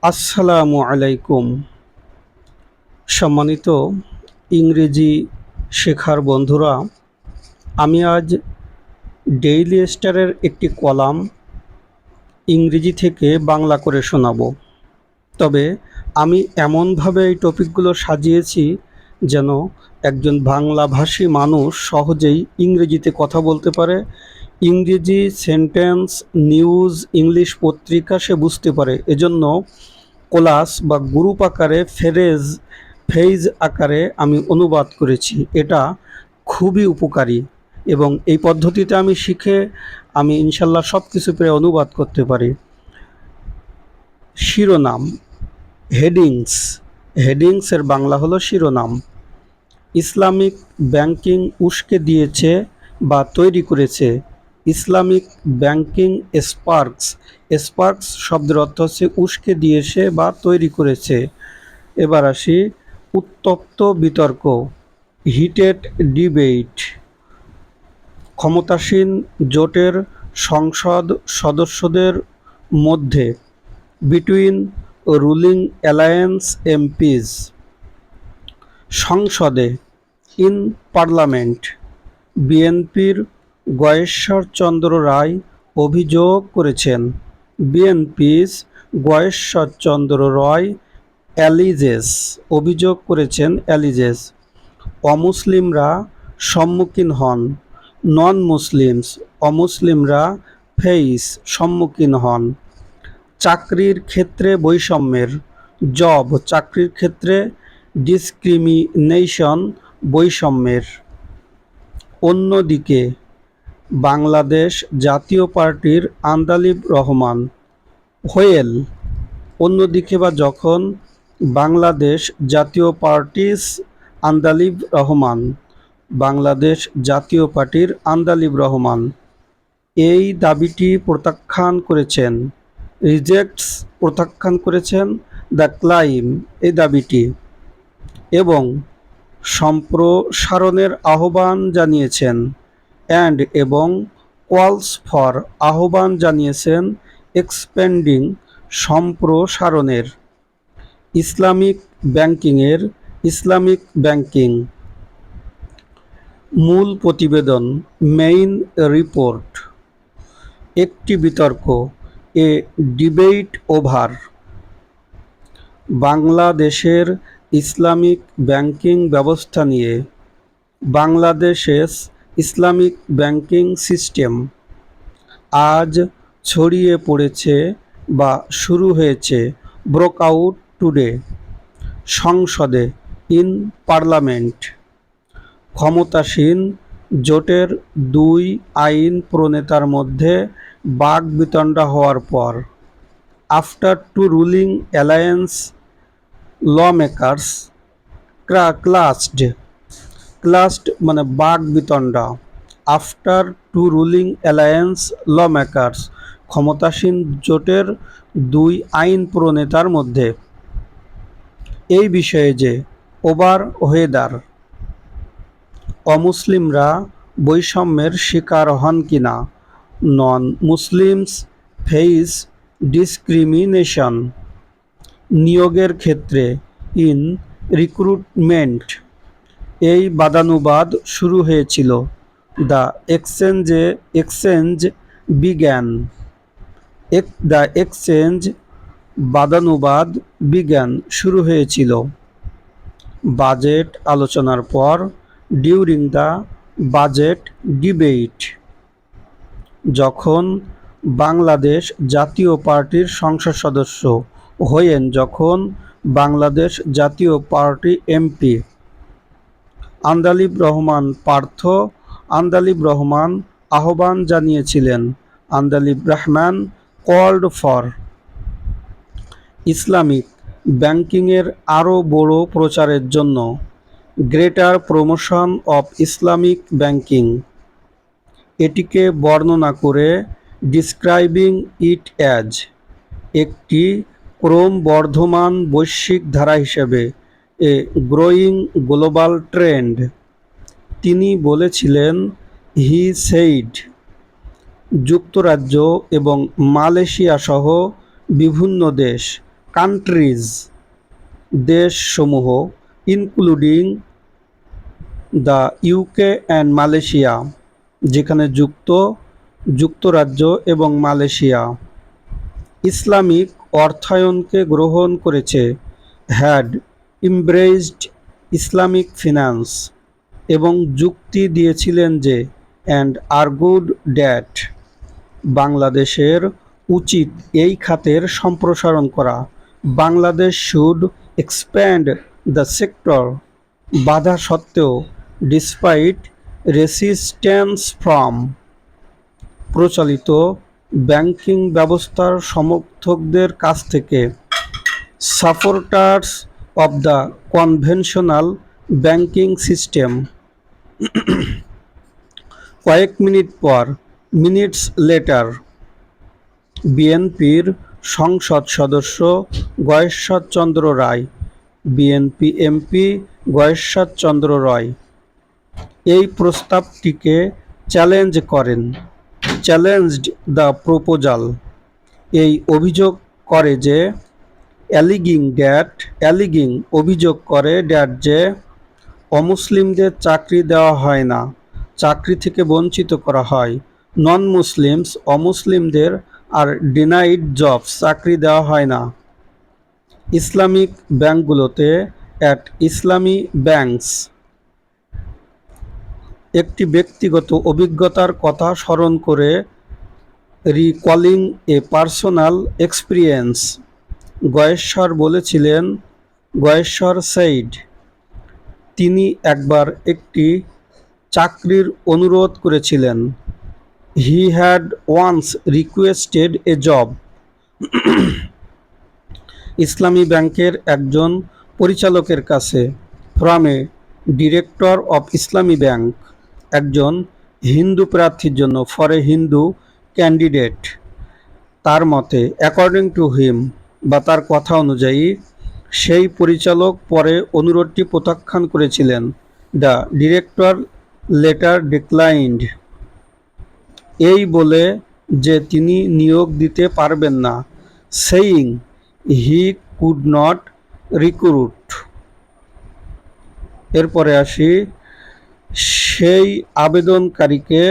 আসসালামু আলাইকুম। সম্মানিত ইংরেজি শেখার বন্ধুরা, আমি আজ ডেইলি স্টারের একটি কলাম ইংরেজি থেকে বাংলা করে শোনাবো। তবে আমি এমনভাবে এই টপিকগুলো সাজিয়েছি যেন একজন বাংলাভাষী মানুষ সহজেই ইংরেজিতে কথা বলতে পারে, ইংরেজি সেন্টেন্স, নিউজ, ইংলিশ পত্রিকা সে বুঝতে পারে। এজন্য ক্লাস বা গ্রুপ আকারে ফেজ আকারে আমি অনুবাদ করেছি। এটা খুবই উপকারী এবং এই পদ্ধতিতে আমি শিখে আমি ইনশাল্লাহ সব কিছু প্রায় অনুবাদ করতে পারি। শিরোনাম, হেডিংসের বাংলা হলো শিরোনাম। ইসলামিক ব্যাংকিং উস্কে দিয়েছে বা তৈরি করেছে। ইসলামিক ব্যাংকিং স্পার্কস শব্দের অর্থ হচ্ছে উস্কে দিয়েছে বা তৈরি করেছে। এবার আসি, উত্তপ্ত বিতর্ক, হিটেড ডিবেট। ক্ষমতাসীন জোটের সংসদ সদস্যদের মধ্যে, বিটুইন রুলিং অ্যালায়েন্স এমপিজ। সংসদে, ইন পার্লামেন্ট। বিএনপির গয়েশ্বরচন্দ্র রায় অভিযোগ করেছেন। বিএনপির গয়েশ্বরচন্দ্র রায় অভিযোগ করেছেন অ্যালিজেস। অমুসলিমরা সম্মুখীন হন। অমুসলিমরা সম্মুখীন হন। চাকরির ক্ষেত্রে বৈষম্যের, চাকরির ক্ষেত্রে ডিসক্রিমিনেশন, বৈষম্যের। অন্যদিকে, বাংলাদেশ জাতীয় পার্টির আন্দালিব রহমান। হোয়েল, অন্যদিকে বা যখন, বাংলাদেশ জাতীয় পার্টিস আন্দালিব রহমান। বাংলাদেশ জাতীয় পার্টির আন্দালিব রহমান এই দাবিটি প্রত্যাখ্যান করেছেন। প্রত্যাখ্যান করেছেন দ্য ক্লাইম, এই দাবিটি, এবং সম্প্রসারণের আহ্বান জানিয়েছেন। এবং কলস ফর, আহ্বান জানিয়েছেন এক্সপেন্ডিং, সম্প্রসারণের। Islamic banking. মূল প্রতিবেদন, মেইন রিপোর্ট। একটি বিতর্ক, এ ডিবেট ওভার। বাংলাদেশের ইসলামিক ব্যাংকিং ব্যবস্থা নিয়ে। বাংলাদেশের ইসলামিক ব্যাংকিং সিস্টেম আজ ছড়িয়ে পড়েছে বা শুরু হয়েছে। Broke out today. সংসদে, ইন পার্লামেন্ট। ক্ষমতাসীন জোটের দুই আইন প্রণেতার মধ্যে বাকবিতণ্ডা হওয়ার পর। আফটার টু রুলিং অ্যালায়েন্স লমেকার্স ক্লাসড মানে বাকবিতণ্ডা। আফটার টু রুলিং অ্যালায়েন্স লমেকার্স, ক্ষমতাসীন জোটের দুই আইন প্রণেতার মধ্যে। এই বিষয়ে যে ওভার ওয়েদার অমুসলিমরা বৈষম্যের শিকার হন কিনা। Non Muslims face discrimination. নিয়োগের ক্ষেত্রে, ইন রিক্রুটমেন্ট। এই বাদানুবাদ শুরু হয়েছিল। The exchange began. বাদানুবাদ শুরু হয়েছিল। বাজেট আলোচনার পর, ডিউরিং দ্য বাজেট ডিবেট। যখন বাংলাদেশ জাতীয় পার্টির সংসদ সদস্য। যখন বাংলাদেশ জাতীয় পার্টি এমপি। আন্দালিব রহমান পার্থ, আন্দালিব রহমান আহ্বান জানিয়েছিলেন। Andalib Rahman called for. Islamic ব্যাংকিংয়ের আরও বড় প্রচারের জন্য। Greater promotion of Islamic banking. এটিকে বর্ণনা করে, ডিসক্রাইবিং ইট অ্যাজ, একটি ক্রমবর্ধমান বৈশ্বিক ধারা হিসেবে, এ গ্রোয়িং গ্লোবাল ট্রেন্ড। তিনি বলেছিলেন, হি সেইড, যুক্তরাজ্য এবং মালয়েশিয়া সহ বিভিন্ন দেশ কান্ট্রিজ দেশসমূহ including the UK and Malaysia, যেখানে যুক্তরাজ্য এবং মালয়েশিয়া ইসলামিক অর্থায়নকে গ্রহণ করেছে, হ্যাড embraced ইসলামিক ফিন্যান্স, এবং যুক্তি দিয়েছিলেন যে অ্যান্ড argued that বাংলাদেশের উচিত এই খাতের সম্প্রসারণ করা, Bangladesh should expand the sector, বাধা সত্ত্বেও ডিসপাইট রেসিস্ট্যান্স ফ্রম প্রচলিত ব্যাংকিং ব্যবস্থার সমর্থকদের কাছ থেকে, supporters of the conventional banking system. কয়েক মিনিটস লেটার বিএনপির সংসদ সদস্য গয়েশ্বর চন্দ্র রায়, বিএনপি এমপি গয়েশ্বর চন্দ্র রায় এই প্রস্তাবটিকে চ্যালেঞ্জড দ্য প্রপোজাল। এই অভিযোগ করে যে অভিযোগ করে যে অমুসলিমদের চাকরি দেওয়া হয় না, চাকরি থেকে বঞ্চিত করা হয়। নন মুসলিমস অমুসলিমদের আর ডিনাইড জবস, চাকরি দেওয়া হয় না। ইসলামিক ব্যাংকগুলোতে অ্যাট ইসলামী ব্যাংকস একটি ব্যক্তিগত অভিজ্ঞতার কথা স্মরণ করে, recalling a personal experience, Goyeshwar said, তিনি একবার একটি চাকরির অনুরোধ করেছিলেন। He had once requested a job, Islami ব্যাংকের একজন পরিচালকের কাছে। From a director of Islami bank, একজন হিন্দু প্রার্থীর জন্য। ফর এ হিন্দু ক্যান্ডিডেট, তার মতে। অ্যাকর্ডিং টু হিম, বা তার কথা অনুযায়ী, সেই পরিচালক পরে অনুরোধটি প্রত্যাখ্যান করেছিলেন। দ্য ডিরেক্টর লেটার ডিক্লাইন্ড, এই বলে যে তিনি নিয়োগ দিতে পারবেন না। Saying he could not recruit. এরপরে আসি, সেই আবেদনকারীকে